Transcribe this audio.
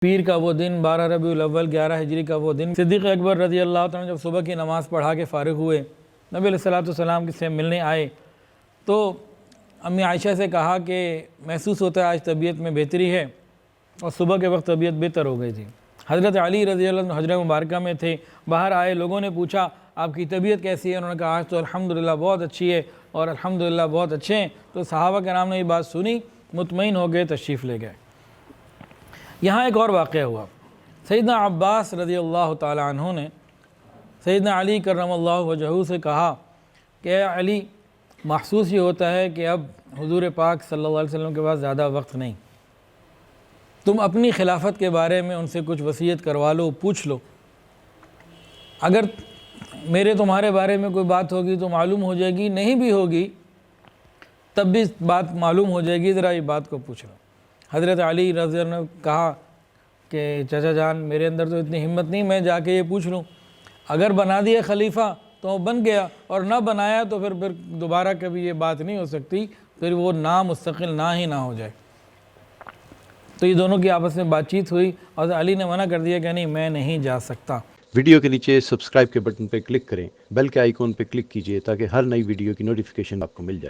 پیر کا وہ دن 12 ربیع الاول 11 ہجری کا وہ دن، صدیق اکبر رضی اللہ تعالیٰ جب صبح کی نماز پڑھا کے فارغ ہوئے، نبی علیہ السلام سے ملنے آئے تو امی عائشہ سے کہا کہ محسوس ہوتا ہے آج طبیعت میں بہتری ہے، اور صبح کے وقت طبیعت بہتر ہو گئی تھی۔ حضرت علی رضی اللہ عنہ حجرہ مبارکہ میں تھے، باہر آئے، لوگوں نے پوچھا آپ کی طبیعت کیسی ہے؟ انہوں نے کہا آج تو الحمدللہ بہت اچھی ہے اور الحمدللہ بہت اچھے ہیں۔ تو صحابہ کرام نے یہ بات سنی، مطمئن ہو گئے، تشریف لے گئے۔ یہاں ایک اور واقعہ ہوا، سیدنا عباس رضی اللہ تعالی عنہ نے سیدنا علی کرم اللہ وجہہ سے کہا کہ اے علی، محسوس یہ ہوتا ہے کہ اب حضور پاک صلی اللہ علیہ وسلم کے پاس زیادہ وقت نہیں، تم اپنی خلافت کے بارے میں ان سے کچھ وصیت کروا لو، پوچھ لو، اگر میرے تمہارے بارے میں کوئی بات ہوگی تو معلوم ہو جائے گی، نہیں بھی ہوگی تب بھی بات معلوم ہو جائے گی، ذرا یہ بات کو پوچھ لو۔ حضرت علی رضی اللہ عنہ نے کہا کہ چچا جان میرے اندر تو اتنی ہمت نہیں، میں جا کے یہ پوچھ لوں، اگر بنا دیا خلیفہ تو بن گیا، اور نہ بنایا تو پھر دوبارہ کبھی یہ بات نہیں ہو سکتی، پھر وہ مستقل نہ ہی نہ ہو جائے۔ تو یہ دونوں کی آپس میں بات چیت ہوئی اور علی نے منع کر دیا کہ نہیں، میں نہیں جا سکتا۔ ویڈیو کے نیچے سبسکرائب کے بٹن پہ کلک کریں، بیل کے آئیکن پہ کلک کیجئے تاکہ ہر نئی ویڈیو کی نوٹیفیکیشن آپ کو مل جائے۔